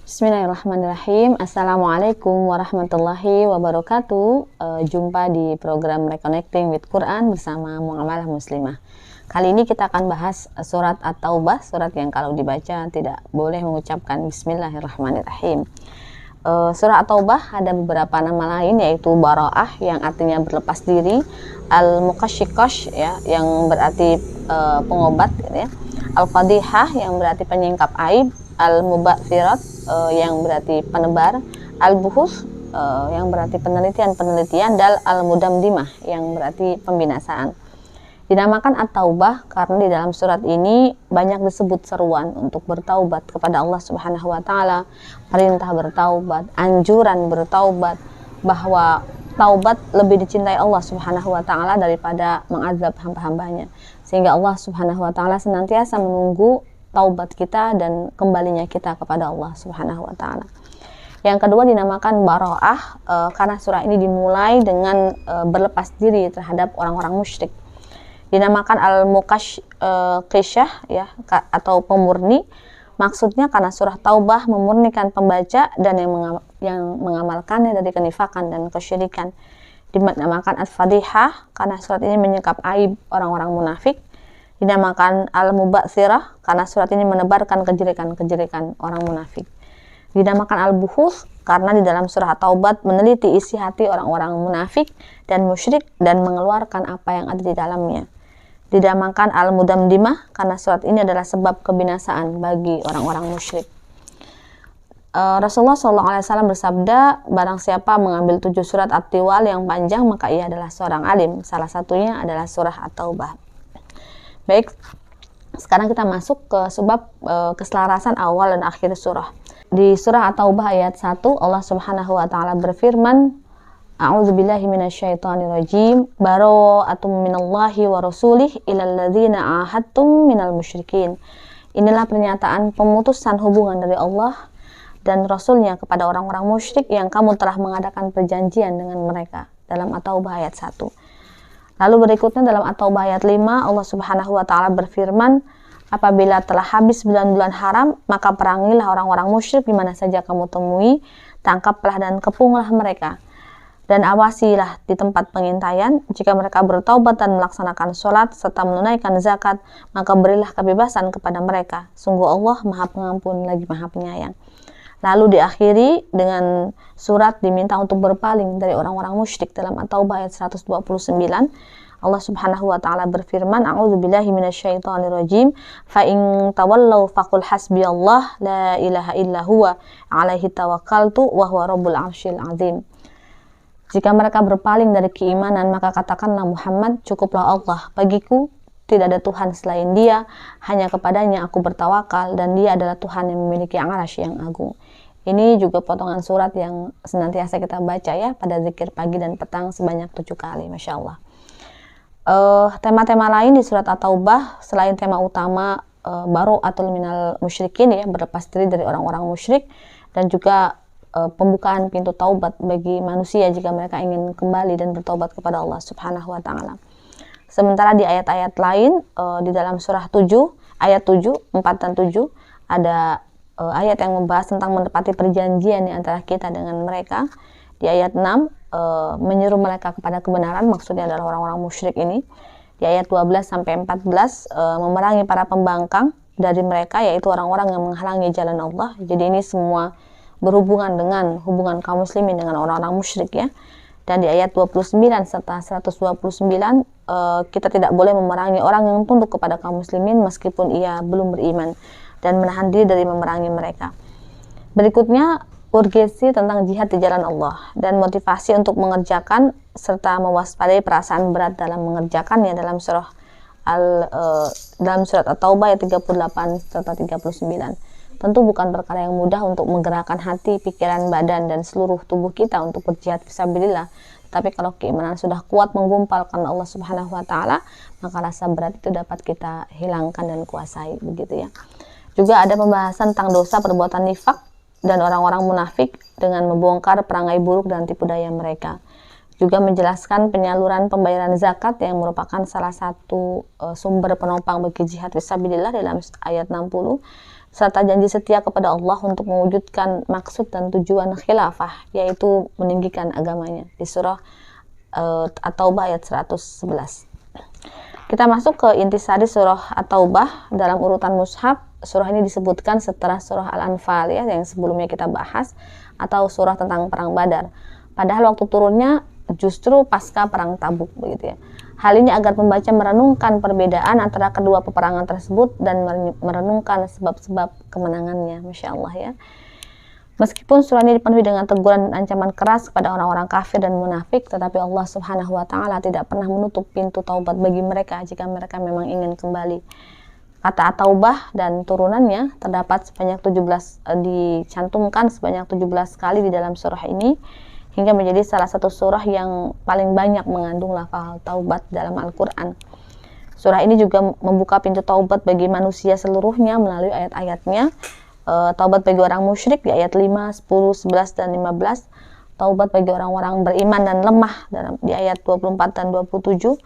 Bismillahirrahmanirrahim. Assalamualaikum warahmatullahi wabarakatuh. Jumpa di program Reconnecting with Quran bersama Muamalah Muslimah. Kali ini kita akan bahas surat At-Taubah, surat yang kalau dibaca tidak boleh mengucapkan Bismillahirrahmanirrahim. Surah At-Taubah ada beberapa nama lain, yaitu Bara'ah yang artinya berlepas diri, Al-Muqashikosh ya, yang berarti pengobat gitu ya, Al-Fadihah yang berarti penyingkap aib, Al-Mubatsirat yang berarti penebar, Al-Buhus yang berarti penelitian, dan Al-Mudamdimah yang berarti pembinasaan. Dinamakan At-Taubah karena di dalam surat ini banyak disebut seruan untuk bertaubat kepada Allah Subhanahu wa taala, perintah bertaubat, anjuran bertaubat, bahwa taubat lebih dicintai Allah Subhanahu wa taala daripada mengazab hamba-hambanya. Sehingga Allah Subhanahu wa taala senantiasa menunggu taubat kita dan kembalinya kita kepada Allah Subhanahu wa taala. Yang kedua dinamakan Bara'ah karena surah ini dimulai dengan berlepas diri terhadap orang-orang musyrik. Dinamakan Al-Muqashishah ya, atau pemurni. Maksudnya karena surah Taubah memurnikan pembaca dan yang mengamalkannya dari kenifakan dan kesyirikan. Dinamakan Al-Fadihah karena surat ini menyingkap aib orang-orang munafik. Dinamakan Al-Mubatsirah karena surat ini menebarkan kejelekan-kejelekan orang munafik. Dinamakan Al-Buhus karena di dalam surah Taubat meneliti isi hati orang-orang munafik dan musyrik dan mengeluarkan apa yang ada di dalamnya. Dinamakan Al-Mudamdimah karena surat ini adalah sebab kebinasaan bagi orang-orang musyrik. Rasulullah SAW bersabda, barang siapa mengambil 7 surat At-Tiwal yang panjang maka ia adalah seorang alim. Salah satunya adalah surah At-Taubah. Baik, sekarang kita masuk ke sebab keselarasan awal dan akhir surah. Di surah At-Taubah ayat 1, Allah Subhanahu wa taala berfirman, A'udzubillahi minasyaitonirrajim, bara'atum minallahi wa rasulih ilal ladzina ahadtum minal musyrikin. Inilah pernyataan pemutusan hubungan dari Allah dan Rasulnya kepada orang-orang musyrik yang kamu telah mengadakan perjanjian dengan mereka. Dalam At-Taubah ayat 1. Lalu berikutnya dalam At-Taubah ayat 5, Allah Subhanahu wa taala berfirman, apabila telah habis bulan-bulan haram, maka perangilah orang-orang musyrik di mana saja kamu temui, tangkaplah dan kepunglah mereka. Dan awasilah di tempat pengintaian, jika mereka bertaubat dan melaksanakan sholat serta menunaikan zakat, maka berilah kebebasan kepada mereka. Sungguh Allah Maha Pengampun lagi Maha Penyayang. Lalu diakhiri dengan surat diminta untuk berpaling dari orang-orang musyrik. Dalam At-Taubah ayat 129, Allah Subhanahu wa taala berfirman, A'udzubillahi minasyaitonirrajim, fa in tawallau faqul hasbiyallah la ilaha illa huwa alaihi tawakkaltu wa huwa rabbul arsyil azim. Jika mereka berpaling dari keimanan, maka katakanlah Muhammad, cukuplah Allah bagiku, tidak ada Tuhan selain Dia, hanya kepadanya aku bertawakal dan Dia adalah Tuhan yang memiliki arasy yang agung. Ini juga potongan surat yang senantiasa kita baca ya pada zikir pagi dan petang sebanyak 7 kali, Masya Allah. Tema-tema lain di surat At-Taubah selain tema utama bara'atul minal musyrikin ya, berlepas diri dari orang-orang musyrik, dan juga pembukaan pintu taubat bagi manusia jika mereka ingin kembali dan bertaubat kepada Allah Subhanahu wa taala. Sementara di ayat-ayat lain di dalam surah 7 ayat 7, 4 dan 7 ada ayat yang membahas tentang menepati perjanjian di antara kita dengan mereka. Di ayat 6 menyeru mereka kepada kebenaran, maksudnya adalah orang-orang musyrik ini. Di ayat 12 sampai 14 memerangi para pembangkang dari mereka, yaitu orang-orang yang menghalangi jalan Allah. Jadi ini semua berhubungan dengan hubungan kaum muslimin dengan orang-orang musyrik ya. Dan di ayat 29 serta 129 kita tidak boleh memerangi orang yang tunduk kepada kaum muslimin meskipun ia belum beriman, dan menahan diri dari memerangi mereka. Berikutnya urgensi tentang jihad di jalan Allah dan motivasi untuk mengerjakan serta mewaspadai perasaan berat dalam mengerjakannya dalam surah dalam surat At-Taubah ayat 38 serta 39. Tentu bukan perkara yang mudah untuk menggerakkan hati, pikiran, badan, dan seluruh tubuh kita untuk berjihad fisabilillah. Tapi kalau keimanan sudah kuat menggumpal karena Allah Subhanahu wa taala, maka rasa berat itu dapat kita hilangkan dan kuasai, begitu ya. Juga ada pembahasan tentang dosa perbuatan nifak dan orang-orang munafik dengan membongkar perangai buruk dan tipu daya mereka. Juga menjelaskan penyaluran pembayaran zakat yang merupakan salah satu sumber penopang bagi jihad fisabilillah dalam ayat 60. serta janji setia kepada Allah untuk mewujudkan maksud dan tujuan khilafah, yaitu meninggikan agamanya, di surah At-Taubah ayat 111. Kita masuk ke intisari surah At-Taubah dalam urutan mushaf. Surah ini disebutkan setelah surah Al-Anfal ya, yang sebelumnya kita bahas, atau surah tentang perang Badar. Padahal waktu turunnya justru pasca perang Tabuk begitu ya. Hal ini agar pembaca merenungkan perbedaan antara kedua peperangan tersebut dan merenungkan sebab-sebab kemenangannya. Masya Allah ya. Meskipun surah ini dipenuhi dengan teguran dan ancaman keras kepada orang-orang kafir dan munafik, tetapi Allah Subhanahu wa Ta'ala tidak pernah menutup pintu taubat bagi mereka jika mereka memang ingin kembali. Kata At-Taubah dan turunannya terdapat sebanyak 17, dicantumkan sebanyak 17 kali di dalam surah ini, hingga menjadi salah satu surah yang paling banyak mengandung lafal taubat dalam Al-Quran. Surah ini juga membuka pintu taubat bagi manusia seluruhnya melalui ayat-ayatnya. Taubat bagi orang musyrik di ayat 5, 10, 11, dan 15. Taubat bagi orang-orang beriman dan lemah di ayat 24 dan 27.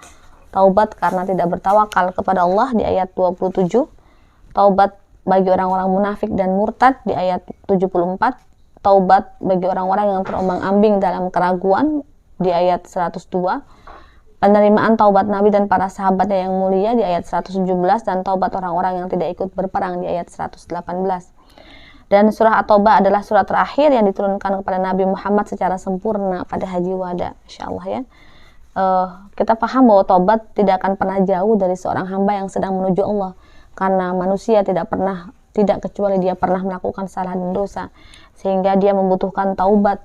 Taubat karena tidak bertawakal kepada Allah di ayat 27. Taubat bagi orang-orang munafik dan murtad di ayat 74. Taubat bagi orang-orang yang terombang-ambing dalam keraguan di ayat 102. Penerimaan taubat Nabi dan para sahabatnya yang mulia di ayat 117, dan taubat orang-orang yang tidak ikut berperang di ayat 118. Dan surah At-Taubah adalah surah terakhir yang diturunkan kepada Nabi Muhammad secara sempurna pada Haji Wada. Insya Allah ya. Kita paham bahwa taubat tidak akan pernah jauh dari seorang hamba yang sedang menuju Allah, karena manusia tidak kecuali dia pernah melakukan salah dan dosa, sehingga dia membutuhkan taubat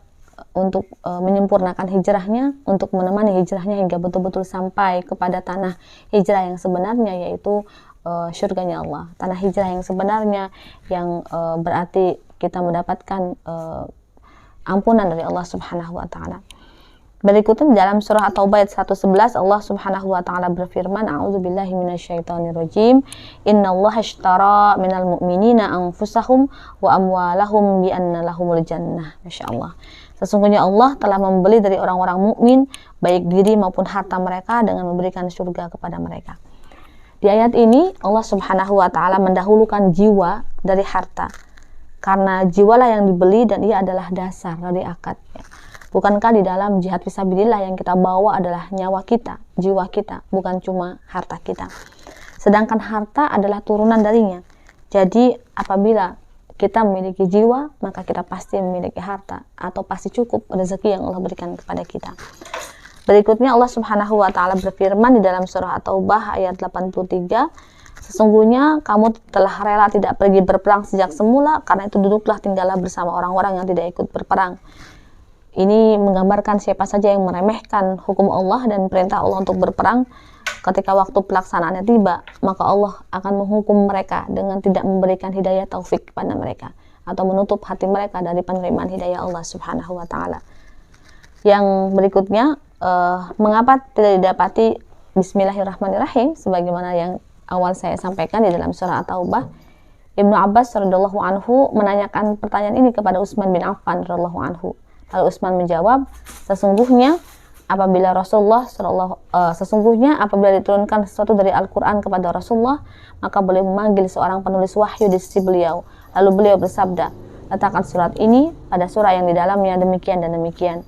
untuk menyempurnakan hijrahnya, untuk menemani hijrahnya hingga betul-betul sampai kepada tanah hijrah yang sebenarnya, yaitu syurganya Allah. Tanah hijrah yang sebenarnya yang berarti kita mendapatkan ampunan dari Allah Subhanahu wa Ta'ala. Berikutnya dalam surah At-Taubah ayat 111, Allah Subhanahu wa Ta'ala berfirman, A'udzubillahi minasyaitonirrajim, Innallaha ashtara minal mu'minina anfusahum wa amwalahum bi anna lahumul jannah. Masya Allah. Sesungguhnya Allah telah membeli dari orang-orang mukmin baik diri maupun harta mereka dengan memberikan surga kepada mereka. Di ayat ini Allah Subhanahu wa Ta'ala mendahulukan jiwa dari harta, karena jiwalah yang dibeli dan ia adalah dasar dari akad. Bukankah di dalam jihad fisabilillah yang kita bawa adalah nyawa kita, jiwa kita, bukan cuma harta kita. Sedangkan harta adalah turunan darinya. Jadi apabila kita memiliki jiwa, maka kita pasti memiliki harta, atau pasti cukup rezeki yang Allah berikan kepada kita. Berikutnya Allah Subhanahu wa Ta'ala berfirman di dalam surah At-Taubah ayat 83, sesungguhnya kamu telah rela tidak pergi berperang sejak semula, karena itu duduklah tinggallah bersama orang-orang yang tidak ikut berperang. Ini menggambarkan siapa saja yang meremehkan hukum Allah dan perintah Allah untuk berperang, ketika waktu pelaksanaannya tiba, maka Allah akan menghukum mereka dengan tidak memberikan hidayah taufik kepada mereka, atau menutup hati mereka dari penerimaan hidayah Allah Subhanahu wa Ta'ala. Yang berikutnya, mengapa tidak didapati Bismillahirrahmanirrahim sebagaimana yang awal saya sampaikan di dalam surah At-Taubah. Ibnu Abbas radhiyallahu anhu menanyakan pertanyaan ini kepada Utsman bin Affan radhiyallahu anhu. Lalu Utsman menjawab, sesungguhnya apabila diturunkan sesuatu dari Al-Quran kepada Rasulullah, maka boleh memanggil seorang penulis wahyu di sisi beliau. Lalu beliau bersabda, letakkan surat ini pada surah yang di dalamnya demikian dan demikian.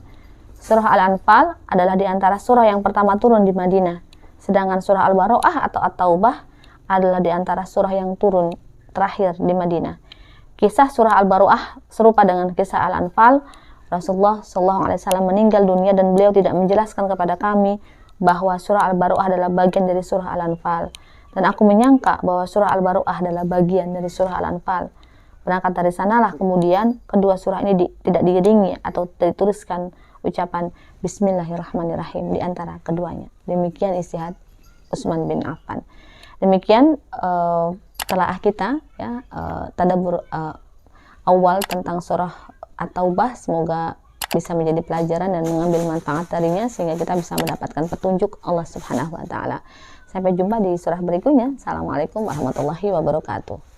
Surah Al-Anfal adalah di antara surah yang pertama turun di Madinah, sedangkan surah Al-Baro'ah atau At-Taubah adalah di antara surah yang turun terakhir di Madinah. Kisah surah Al-Baro'ah serupa dengan kisah Al-Anfal. Rasulullah SAW meninggal dunia dan beliau tidak menjelaskan kepada kami bahwa surah Al-Baro'ah adalah bagian dari surah Al-Anfal, dan aku menyangka bahwa surah Al-Baro'ah adalah bagian dari surah Al-Anfal. Berangkat dari sanalah kemudian kedua surah ini tidak diiringi atau dituliskan ucapan Bismillahirrahmanirrahim di antara keduanya. Demikian istihad Utsman bin Affan. Demikian telaah kita ya, tadabbur awal tentang surah At-Taubah. Semoga bisa menjadi pelajaran dan mengambil manfaat darinya sehingga kita bisa mendapatkan petunjuk Allah Subhanahu wa Ta'ala. Sampai jumpa di surah berikutnya. Assalamualaikum warahmatullahi wabarakatuh.